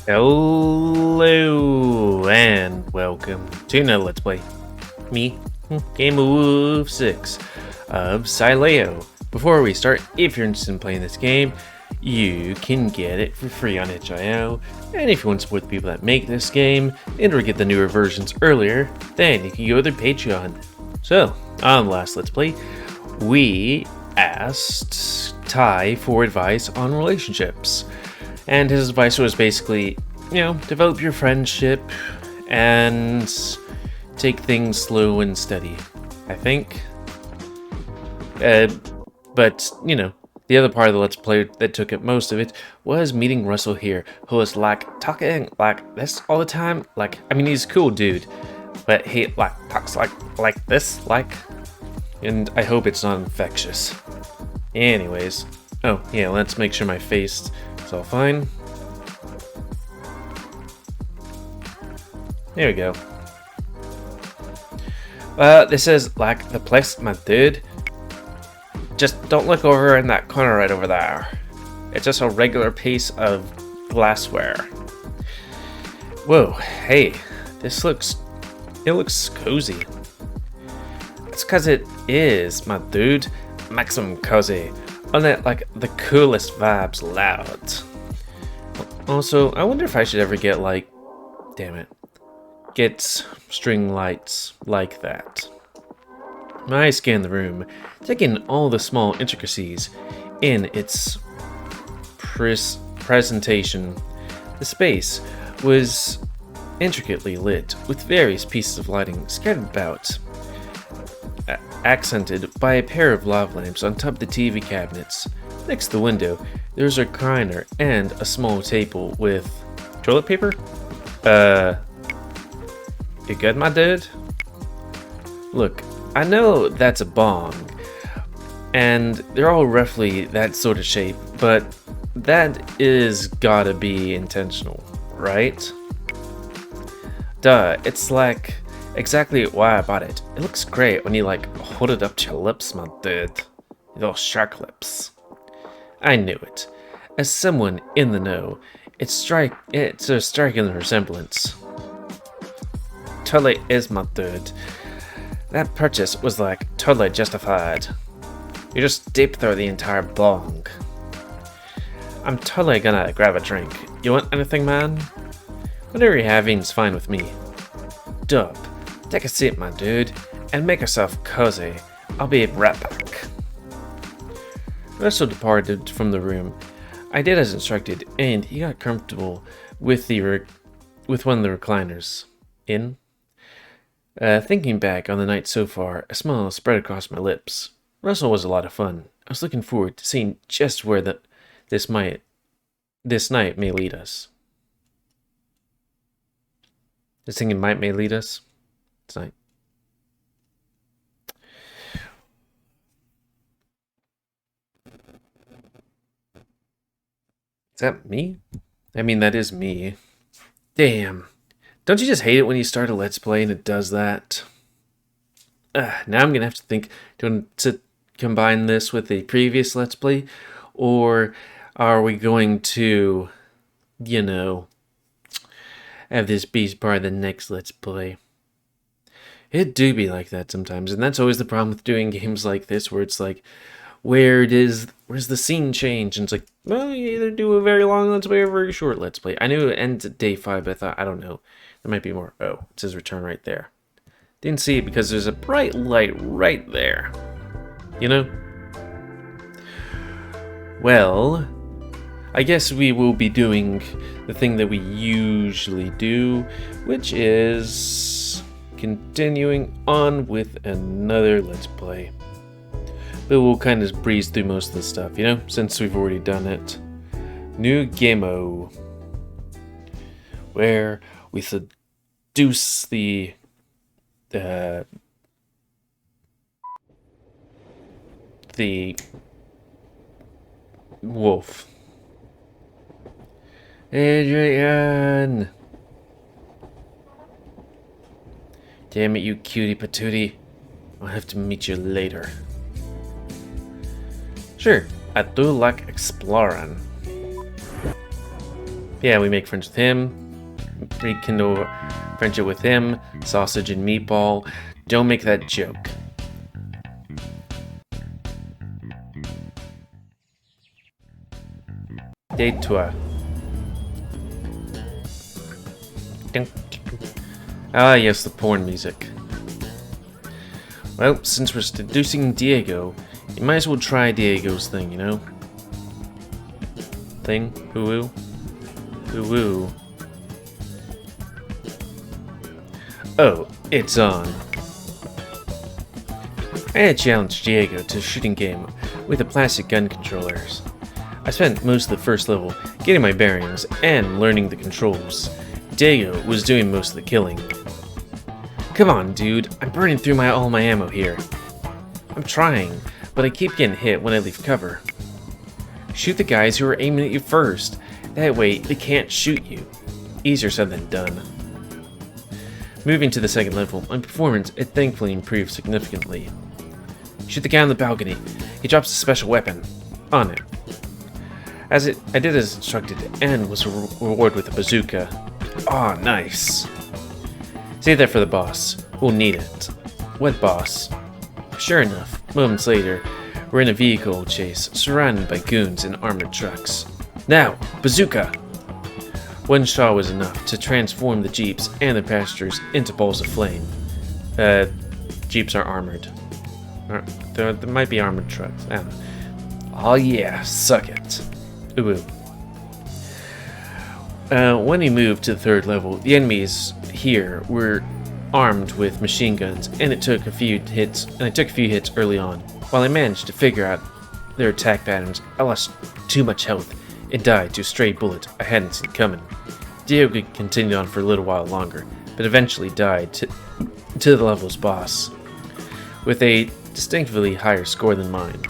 Hello and welcome to another Let's Play. Me, GamerWolfSix of Sileo. Before we start, if you're interested in playing this game, you can get it for free on itch.io. And if you want to support the people that make this game and or get the newer versions earlier, then you can go to their Patreon. So, on the last Let's Play, we asked Ty for advice on relationships. And his advice was basically, develop your friendship and take things slow and steady, I think. But, the other part of the Let's Play that took up most of it was meeting Russell here, who was talking like this all the time. He's a cool dude, but he talks like this, and I hope it's not infectious. Anyways, oh yeah, let's make sure my face is all fine. There we go. This is the place, my dude. Just don't look over in that corner right over there. It's just a regular piece of glassware. Whoa, hey, it looks cozy. It's cause it is, my dude. Maximum cozy. On it, the coolest vibes loud. Also, I wonder if I should ever get get string lights like that. I scanned the room, taking all the small intricacies in its presentation. The space was intricately lit with various pieces of lighting scattered about, accented by a pair of lava lamps on top of the TV cabinets. Next to the window, there was a recliner and a small table with toilet paper. You good, my dude? Look, I know that's a bong, and they're all roughly that sort of shape, but that is gotta be intentional, right? Duh, it's exactly why I bought it. It looks great when you hold it up to your lips, my dude. Your shark lips. I knew it. As someone in the know, it's a striking resemblance. Totally is, my dude. That purchase was totally justified. You just deep throw the entire bong. I'm totally gonna grab a drink. You want anything, man? Whatever you're having's fine with me. Dub, take a seat, my dude, and make yourself cozy. I'll be right back. Russell departed from the room. I did as instructed, and he got comfortable with one of the recliners. Thinking back on the night so far, a smile spread across my lips. Russell was a lot of fun. I was looking forward to seeing just where this night may lead us. This thing may lead us tonight. Is that me? I mean, that is me. Damn. Don't you just hate it when you start a Let's Play and it does that? Now I'm going to have to think, to combine this with a previous Let's Play? Or are we going to, have this be part of the next Let's Play? It do be like that sometimes, and that's always the problem with doing games like this, where it's where's the scene change? And it's well, you either do a very long Let's Play or a very short Let's Play. I knew it ends at day 5, but I thought, I don't know. There might be more. Oh, it says return right there. Didn't see it because there's a bright light right there. Well, I guess we will be doing the thing that we usually do, which is continuing on with another Let's Play. But we'll kind of breeze through most of the stuff, since we've already done it. New Gameo, where we seduce the wolf. Adrian! Damn it, you cutie patootie. I'll have to meet you later. Sure, I do like exploring. Yeah, we make friends with him. Rekindle friendship with him. Sausage and meatball. Don't make that joke. Day 2. Ah, yes, the porn music. Well, since we're seducing Diego, you might as well try Diego's thing, you know? Thing? Woo-woo? Woo-woo. Oh, it's on. I had challenged Diego to a shooting game with the plastic gun controllers. I spent most of the first level getting my bearings and learning the controls. Diego was doing most of the killing. Come on, dude, I'm burning through all my ammo here. I'm trying, but I keep getting hit when I leave cover. Shoot the guys who are aiming at you first. That way, they can't shoot you. Easier said than done. Moving to the second level, my performance had thankfully improved significantly. Shoot the guy on the balcony. He drops a special weapon. On it. I did as instructed and was rewarded with a bazooka. Aw, nice. Save that for the boss. We'll need it. What boss? Sure enough, moments later, we're in a vehicle chase, surrounded by goons and armored trucks. Now, bazooka! One shot was enough to transform the jeeps and the passengers into balls of flame. Jeeps are armored. There might be armored trucks. I don't know. Oh yeah, suck it. Ooh. When we moved to the third level, the enemies here were armed with machine guns, and I took a few hits early on. While I managed to figure out their attack patterns, I lost too much health and died to a stray bullet I hadn't seen coming. Diego continued on for a little while longer, but eventually died to the level's boss, with a distinctly higher score than mine.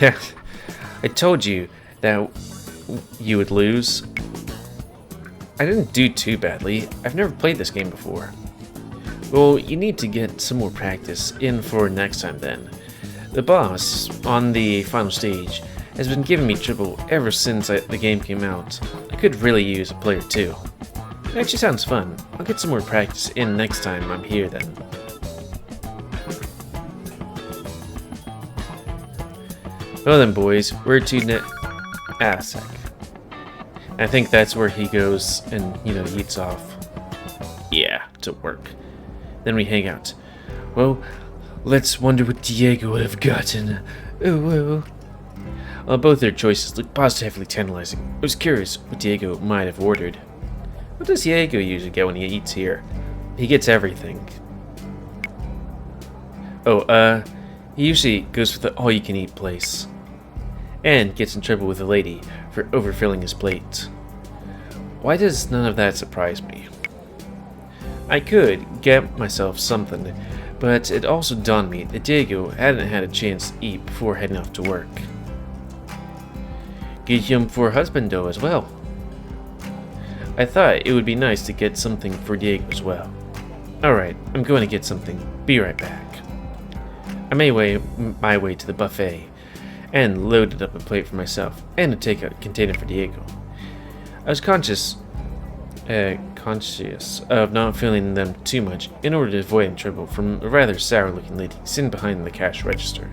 I told you that you would lose. I didn't do too badly. I've never played this game before. Well, you need to get some more practice in for next time then. The boss on the final stage has been giving me trouble ever since the game came out. I could really use a player too. It actually sounds fun. I'll get some more practice in next time I'm here then. Well then, boys, we're to Axel. I think that's where he goes and, eats off. Yeah, to work. Then we hang out. Well, let's wonder what Diego would have gotten. Ooh. Well, both their choices look positively tantalizing. I was curious what Diego might have ordered. What does Diego usually get when he eats here? He gets everything. Oh, he usually goes for the all-you-can-eat place. And gets in trouble with a lady for overfilling his plate. Why does none of that surprise me? I could get myself something, but it also dawned on me that Diego hadn't had a chance to eat before heading off to work. Get him for husbando as well. I thought it would be nice to get something for Diego as well. Alright, I'm going to get something. Be right back. I made my way to the buffet and loaded up a plate for myself and a takeout container for Diego. I was conscious of not filling them too much in order to avoid trouble from a rather sour-looking lady sitting behind the cash register.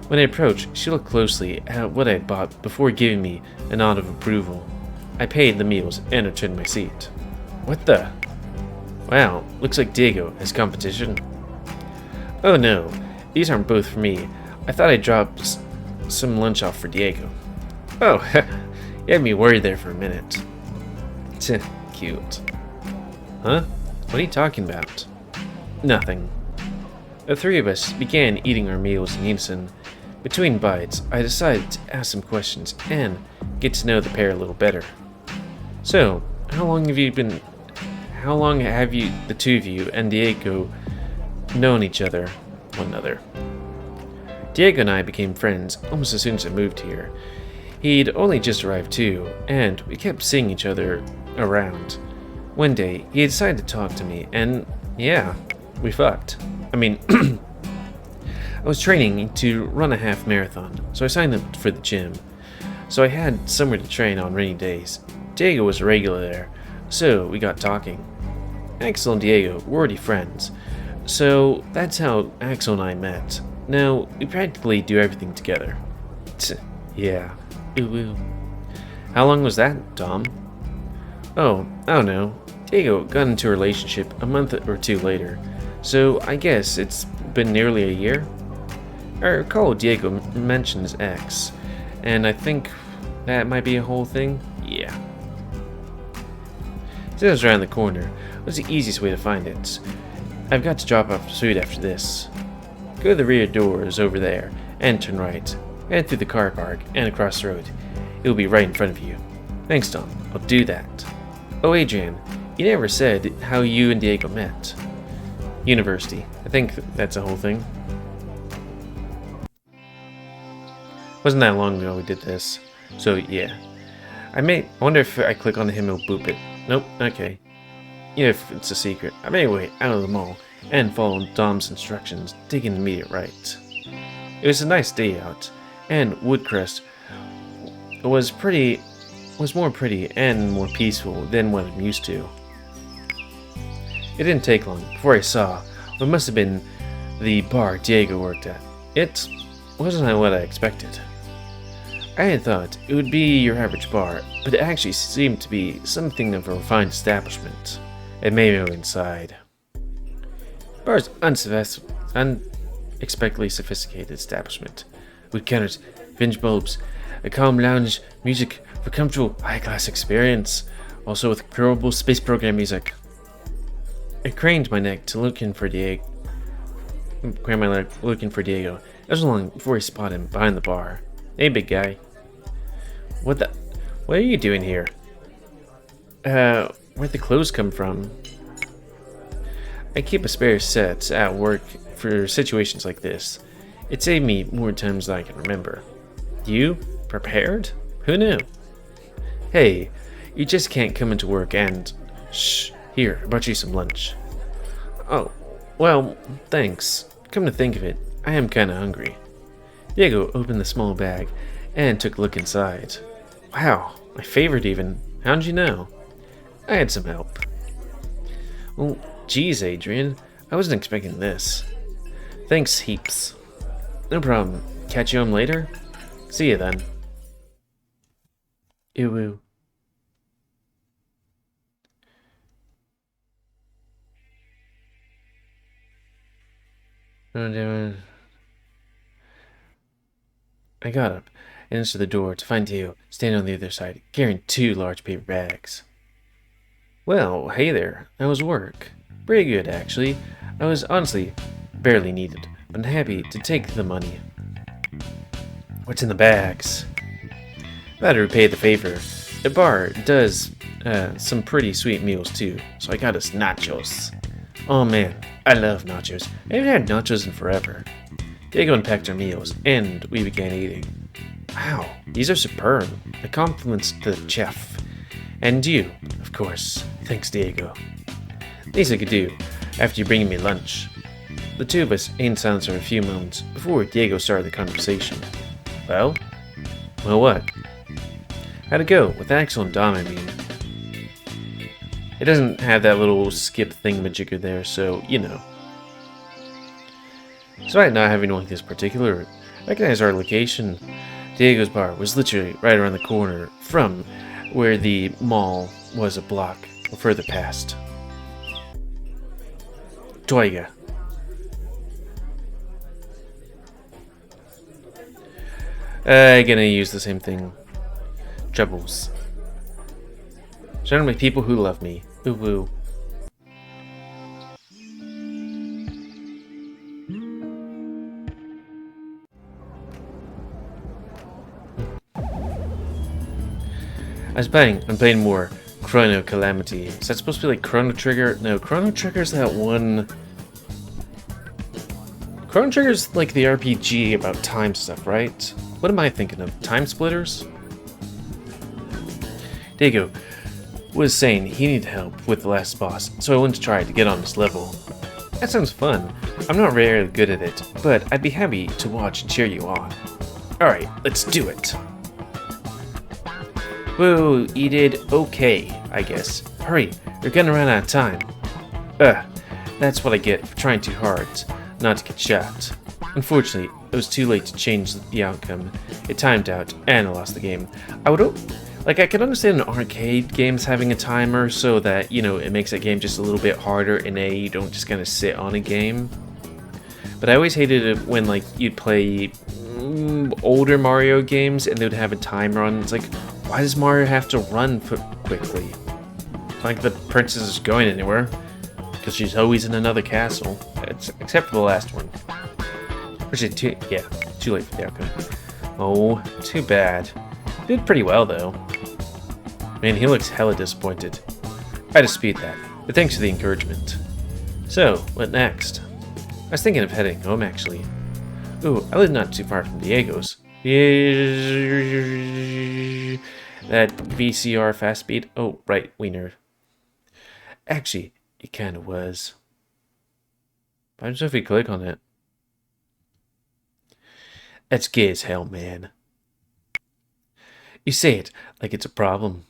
When I approached, she looked closely at what I had bought before giving me a nod of approval. I paid the meals and returned my seat. What the? Wow, looks like Diego has competition. Oh no, these aren't both for me. I thought I'd drop some lunch off for Diego. Oh, you had me worried there for a minute. Cute. Huh? What are you talking about? Nothing. The three of us began eating our meals in unison. Between bites, I decided to ask some questions and get to know the pair a little better. So, how long have the two of you and Diego known one another? Diego and I became friends almost as soon as I moved here. He'd only just arrived too, and we kept seeing each other around. One day, he decided to talk to me, and yeah, we fucked. I mean, I was training to run a half marathon, so I signed up for the gym. so I had somewhere to train on rainy days. Diego was a regular there, so we got talking. Axel and Diego were already friends, so that's how Axel and I met. Now, we practically do everything together. Yeah. Ooh. How long was that, Dom? Oh, I don't know. Diego got into a relationship a month or two later, so I guess it's been nearly a year? I recall Diego mentioned his ex, and I think that might be a whole thing? Yeah. Since it was around the corner, what's the easiest way to find it? I've got to drop off food after this. Go to the rear doors over there, and turn right. Head through the car park, and across the road. It will be right in front of you. Thanks, Tom. I'll do that. Oh, Adrian, you never said how you and Diego met. University. I think that's a whole thing. Wasn't that long ago we did this. So, yeah. I wonder if I click on him, it'll boop it. Nope, okay. If it's a secret. I may wait out of the mall and follow Dom's instructions, taking the immediate right. It was a nice day out, and Woodcrest was more pretty and more peaceful than what I'm used to. It didn't take long before I saw what must have been the bar Diego worked at. It wasn't what I expected. I had thought it would be your average bar, but it actually seemed to be something of a refined establishment. It made me go inside. Bar's unexpectedly sophisticated establishment, with counters, vintage bulbs, a calm lounge, music for comfortable, high-class experience, also with curable space program music. I craned my neck to looking for Diego. I was long before I spotted him behind the bar. Hey, big guy. What are you doing here? Where'd the clothes come from? I keep a spare set at work for situations like this. It saved me more times than I can remember. You? Prepared? Who knew? Hey, you just can't come into work and... Shh, here, I brought you some lunch. Oh, well, thanks. Come to think of it, I am kinda hungry. Diego opened the small bag and took a look inside. Wow, my favorite even. How'd you know? I had some help. Well, geez, Adrian, I wasn't expecting this. Thanks heaps. No problem. Catch you home later? See you then. Ew. I got up and answered the door to find Diego standing on the other side, carrying 2 large paper bags. Well, hey there. How was work? Pretty good, actually. I was honestly barely needed, but I'm happy to take the money. What's in the bags? About to repay the favor. The bar does some pretty sweet meals too, so I got us nachos. Oh man, I love nachos. I haven't had nachos in forever. Diego unpacked our meals, and we began eating. Wow, these are superb. The compliments to the chef. And you, of course. Thanks, Diego. Least I could do, after you bringing me lunch. The two of us ate in silence for a few moments before Diego started the conversation. Well? Well, what? How'd it go with Axel and Dom, I mean? It doesn't have that little skip thingamajigger there, so, you know. Despite not having one this particular, recognize our location. Diego's bar was literally right around the corner from where the mall was a block or further past. Toiga. Gonna use the same thing. Troubles. Surrounded by people who love me. Ooh woo. I'm playing more Chrono Calamity. Is that supposed to be like Chrono Trigger? No, Chrono Trigger's that one... Chrono Trigger's like the RPG about time stuff, right? What am I thinking of? Time Splitters? Diego was saying he needed help with the last boss, so I went to try to get on his level. That sounds fun. I'm not very good at it, but I'd be happy to watch and cheer you on. Alright, let's do it. Whoa, you did okay, I guess. Hurry, you're gonna run out of time. Ugh, that's what I get for trying too hard not to get shot. Unfortunately, it was too late to change the outcome. It timed out, and I lost the game. I could understand an arcade games having a timer so that, it makes that game just a little bit harder and you don't just kind of sit on a game. But I always hated it when, you'd play older Mario games and they would have a timer on. It's like, why does Mario have to run quickly? It's like the princess is going anywhere, because she's always in another castle. Except for the last one. Actually, too late for the outcome. Oh, too bad. Did pretty well, though. Man, he looks hella disappointed. I dispute that, but thanks for the encouragement. So, what next? I was thinking of heading home, actually. Ooh, I live not too far from Diego's. That VCR fast speed? Oh, right, wiener. Actually, it kinda was. I don't know if you click on it. That's gay as hell, man. You say it like it's a problem.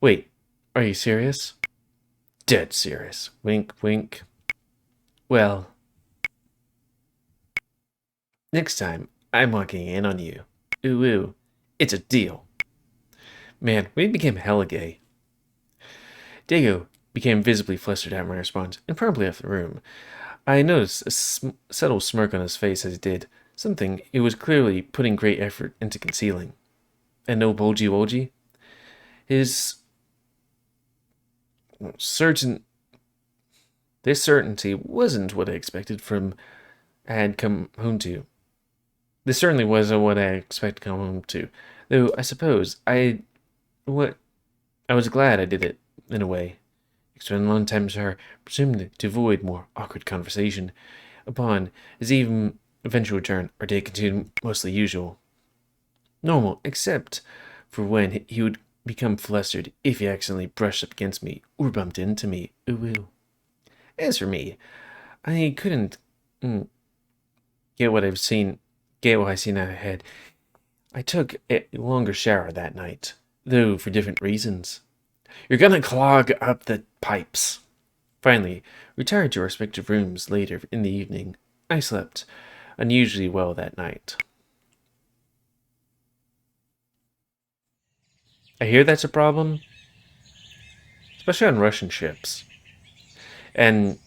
Wait, are you serious? Dead serious. Wink, wink. Well, next time, I'm walking in on you. Ooh, ooh. It's a deal. Man, we became hella gay. Diego became visibly flustered at my response and promptly left the room. I noticed a subtle smirk on his face as he did, something he was clearly putting great effort into concealing. And no boji woji? His this certainty wasn't what I expected from had come home to. This certainly wasn't what I expected to come home to. Though I suppose I was glad I did it, in a way. Spent a long time with her, presumed to avoid more awkward conversation. Upon his eventual return, our day continued mostly usual. Normal, except for when he would become flustered if he accidentally brushed up against me or bumped into me. Ooh, ooh. As for me, I couldn't get what I seen out ahead. I took a longer shower that night, though for different reasons. You're gonna clog up the pipes. Finally, retired to our respective rooms later in the evening. I slept unusually well that night. I hear that's a problem, especially on Russian ships. And,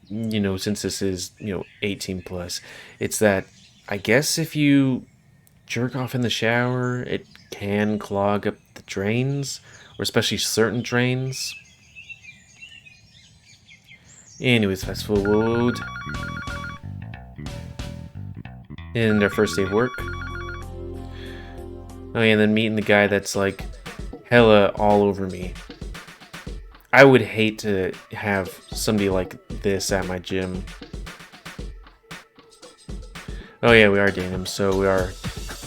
since this is, 18 plus, it's that I guess if you jerk off in the shower, it can clog up the drains, or especially certain drains. Anyways, fast forward. And our first day of work. Oh yeah, and then meeting the guy that's like hella all over me. I would hate to have somebody like this at my gym. Oh yeah, we are dating him, so we are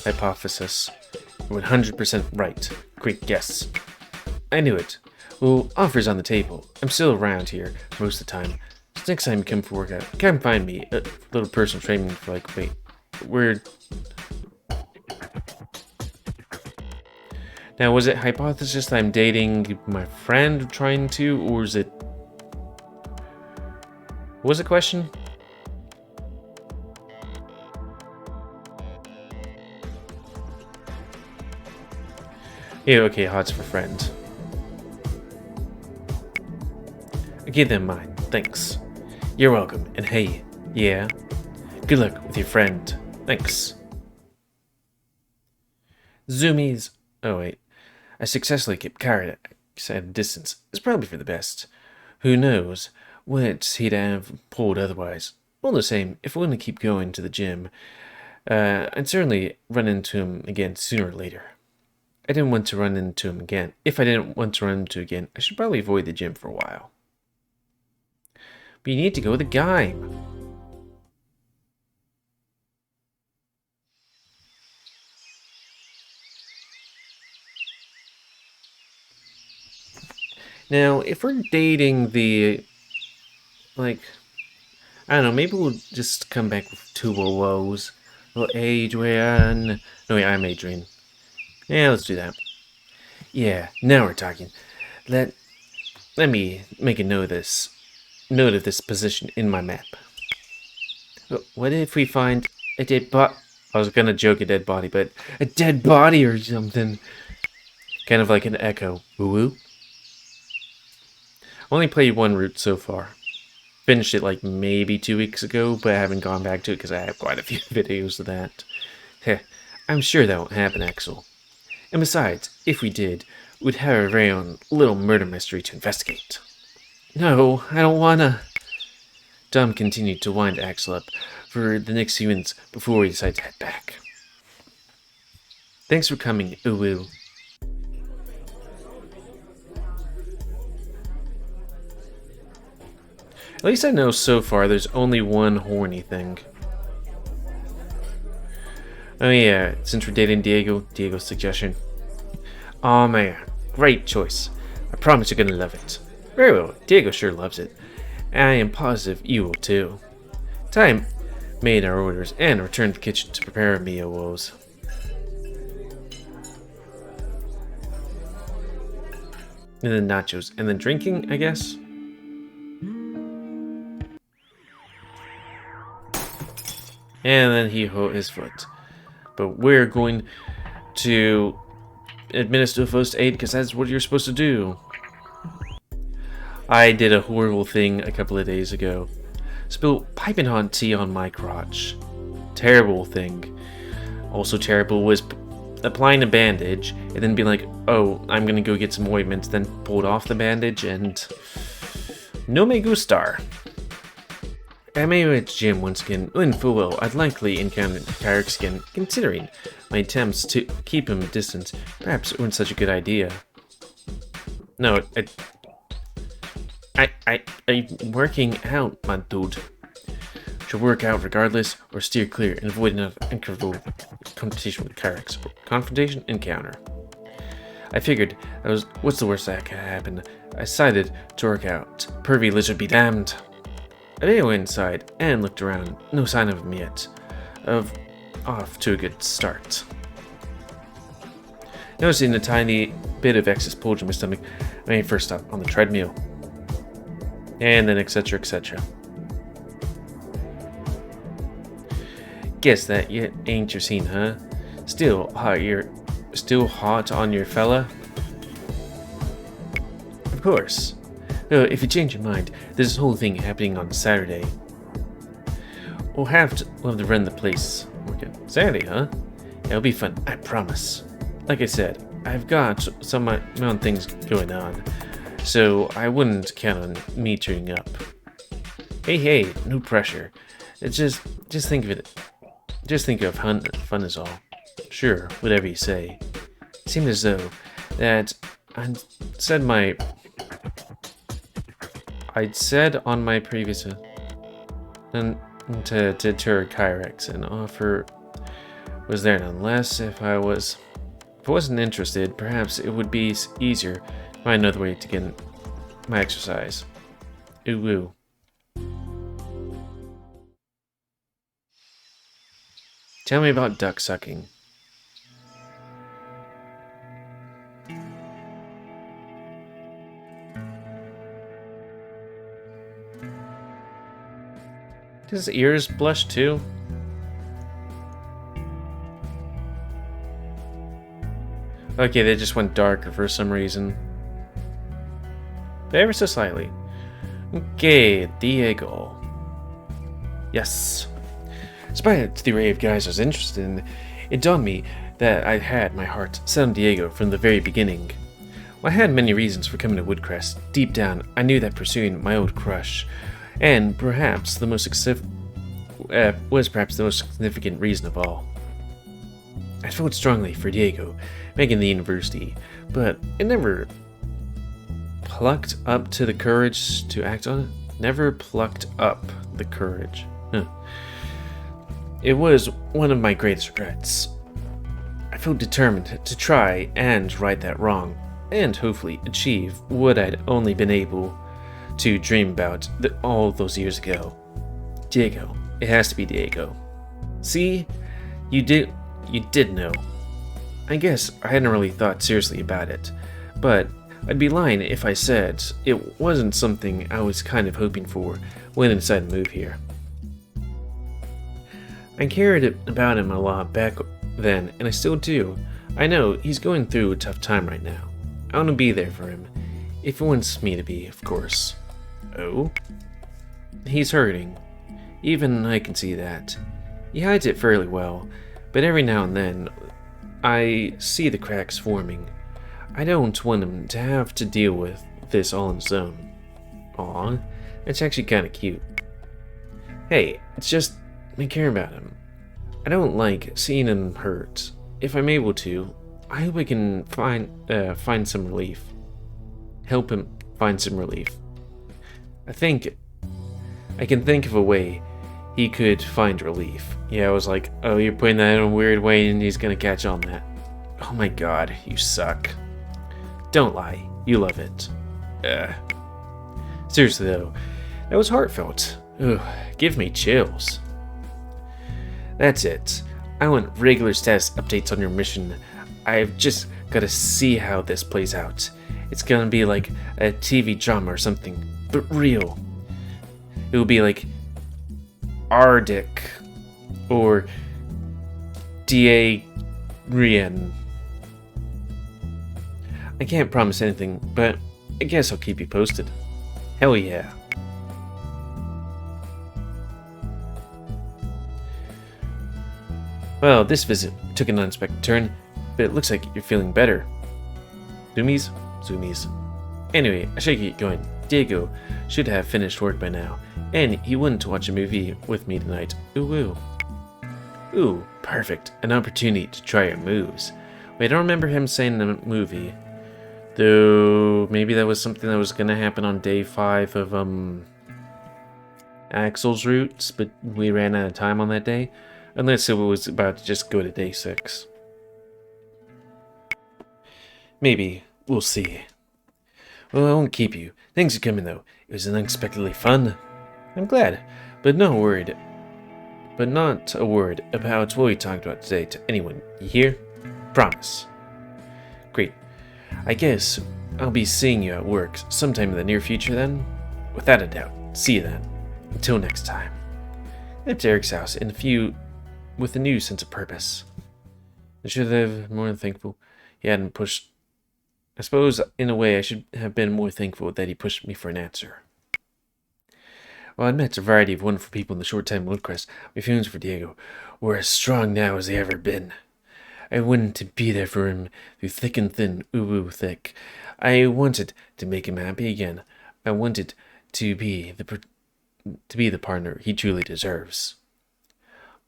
hypothesis. We're 100% right. Great guess. I knew it. Well, offers on the table. I'm still around here most of the time. So next time you come for workout, come find me. A little personal training for wait, we're... Now, was it hypothesis that I'm dating my friend trying to, or is it... What was the question? Yeah, okay, hot's for friend. I gave them mine, thanks. You're welcome, and hey, yeah, good luck with your friend, thanks. Zoomies. Oh wait, I successfully kept Carrot at a distance. It's probably for the best. Who knows what he'd have pulled otherwise. All the same, if we want to keep going to the gym, I'd certainly run into him again sooner or later. I didn't want to run into him again. If I didn't want to run into him again, I should probably avoid the gym for a while. But you need to go with the guy. Now, if we're dating the, I don't know, maybe we'll just come back with two woes. Well, Adrian. No, wait, I'm Adrian. Yeah, let's do that. Yeah, now we're talking. Let me make a note of this. Note of this position in my map. What if we find a dead body? I was gonna joke a dead body, but a dead body or something. Kind of like an echo. Woo-woo. Only played one route so far. Finished it like maybe 2 weeks ago, but I haven't gone back to it because I have quite a few videos of that. Heh, I'm sure that won't happen, Axel. And besides, if we did, we'd have our very own little murder mystery to investigate. No, I don't wanna. Dom continued to wind Axel up for the next few minutes before we decided to head back. Thanks for coming, Uwu. At least I know so far there's only one horny thing. Oh yeah, since we're dating Diego's suggestion. Oh man, great choice. I promise you're gonna love it. Very well, Diego sure loves it. And I am positive you will too. Time made our orders and returned to the kitchen to prepare a meal woes. And then nachos, and then drinking, I guess? And then he hurt his foot. But we're going to administer first aid because that's what you're supposed to do. I did a horrible thing a couple of days ago. Spilled piping hot tea on my crotch. Terrible thing. Also terrible was applying a bandage and then being like, oh, I'm gonna go get some ointment, then pulled off the bandage and no me gustar. I may at the gym once again, in full well, I'd likely encounter Kyrix again, considering my attempts to keep him at distance. Perhaps it wasn't such a good idea. No, I'm working out, my dude. Should work out regardless, or steer clear and avoid an uncomfortable confrontation with Kyrix. Confrontation encounter. I figured what's the worst that could happen? I decided to work out. Pervy lizard be damned. I did go inside and looked around. No sign of him yet. Off to a good start. Noticing a tiny bit of excess bulge in my stomach, I made first stop on the treadmill. And then etc, etc. Guess that yet ain't your scene, huh? Still hot on your fella? Of course. If you change your mind, there's this whole thing happening on Saturday. We'll have to run the place. Okay. Saturday, huh? Yeah, it'll be fun, I promise. Like I said, I've got some of my own things going on, so I wouldn't count on me turning up. Hey, no pressure. It's just think of it. Just think of fun is all. Sure, whatever you say. It seemed as though that I'd said on my previous and to deter Kyrix and offer was there nonetheless. If I wasn't interested, perhaps it would be easier to find another way to get my exercise. Ooh. Tell me about duck sucking. Does his ears blush too? Okay, they just went darker for some reason. But ever so slightly. Okay, Diego. Yes. Despite the array of guys I was interested in, it dawned me that I had my heart set on Diego from the very beginning. While I had many reasons for coming to Woodcrest, deep down I knew that pursuing my old crush and perhaps the most significant reason of all. I felt strongly for Diego, making the university, but it never plucked up to the courage to act on it. Never plucked up the courage. It was one of my greatest regrets. I felt determined to try and right that wrong, and hopefully achieve what I'd only been able to dream about all those years ago. Diego. It has to be Diego. See? You did know. I guess I hadn't really thought seriously about it, but I'd be lying if I said it wasn't something I was kind of hoping for when I decided to move here. I cared about him a lot back then, and I still do. I know he's going through a tough time right now. I want to be there for him, if he wants me to be, of course. Oh? He's hurting. Even I can see that. He hides it fairly well, but every now and then, I see the cracks forming. I don't want him to have to deal with this all on his own. Aw, that's actually kinda cute. Hey, it's just, I care about him. I don't like seeing him hurt. If I'm able to, I hope I can find some relief. Help him find some relief. I think I can think of a way he could find relief. Yeah, I was like, oh, you're putting that in a weird way and he's gonna catch on that. Oh my god, you suck. Don't lie, you love it. Seriously though, that was heartfelt. Ugh, give me chills. That's it. I want regular status updates on your mission. I've just gotta see how this plays out. It's gonna be like a TV drama or something, but real. It will be like Arctic or D.A. Rien. I can't promise anything, but I guess I'll keep you posted. Hell yeah. Well, this visit took an unexpected turn, but it looks like you're feeling better. Zoomies? Zoomies. Anyway, I should get going. Diego should have finished work by now, and he wanted to watch a movie with me tonight. Ooh, ooh. Ooh, perfect. An opportunity to try your moves. Wait, I don't remember him saying in the movie. Though, maybe that was something that was gonna happen on day 5 of, Axel's routes, but we ran out of time on that day. Unless it was about to just go to day 6. Maybe. We'll see. Well, I won't keep you. Thanks for coming, though. It was unexpectedly fun. I'm glad, but not a word about what we talked about today to anyone. You hear? Promise. Great. I guess I'll be seeing you at work sometime in the near future then? Without a doubt. See you then. Until next time. I left Eric's house with a new sense of purpose. I should have been more thankful he hadn't pushed. I suppose, in a way, I should have been more thankful that he pushed me for an answer. While I'd met a variety of wonderful people in the short time in Woodcrest, my feelings for Diego were as strong now as they ever been. I wanted to be there for him through thick and thin, ooh thick. I wanted to make him happy again. I wanted to be the partner he truly deserves.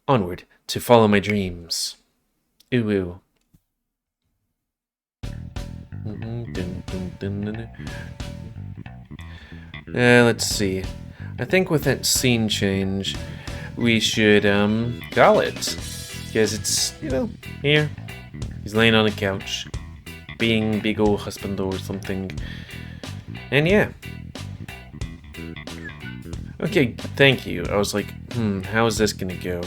Onward to follow my dreams. Ooh ooh. Let's see. I think with that scene change, we should call it. Because it's, here. He's laying on a couch, being big old husband or something. And yeah. Okay, thank you. I was like, how is this gonna go,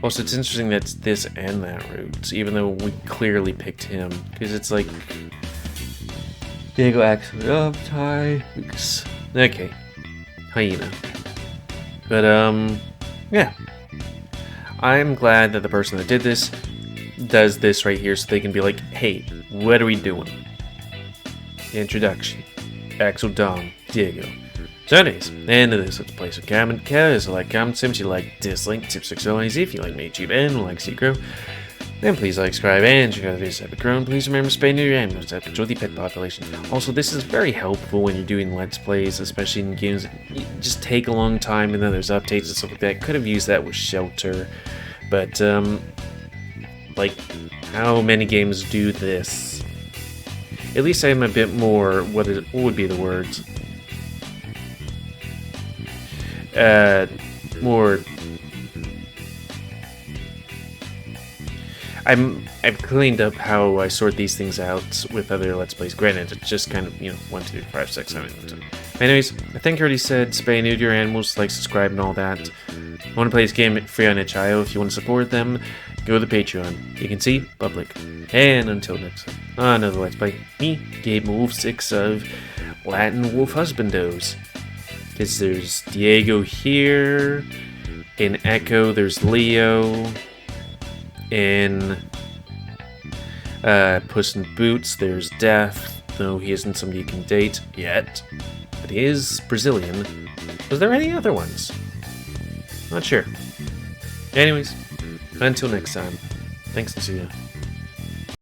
Also, it's interesting that it's this and that route, even though we clearly picked him. Because it's like, Diego Axel, uptight. Okay, hyena. But, yeah. I'm glad that the person that did this does this right here so they can be like, hey, what are we doing? Introduction. Axel, Dom, Diego. So anyways, end of this Let's Play. So comment, like, comment, if you like, dislike, tips, exercise, if you like me, YouTube, and like Secro. Then please like, subscribe, and check out the videos that have grown. Please remember to spay new animals that control the pet population. Also, this is very helpful when you're doing Let's Plays, especially in games that just take a long time, and then there's updates and stuff like that. Could have used that with Shelter, but, like, how many games do this? At least I'm a bit more, what would be the words? More. I've cleaned up how I sort these things out with other Let's Plays. Granted, it's just kind of, 1, 2, 5, 6, 7, 8. Anyways, I think I already said spay and neuter your animals, like, subscribe, and all that. I want to play this game free on itch.io if you want to support them. go to the Patreon. You can see public. And until next time, another Let's Play. Me, GamerWolfSix of Latin Wolf Husbandos. Because there's Diego here. In Echo, there's Leo. In Puss in Boots, there's Death. Though he isn't somebody you can date yet. But he is Brazilian. Was there any other ones? Not sure. Anyways, until next time. Thanks and see ya.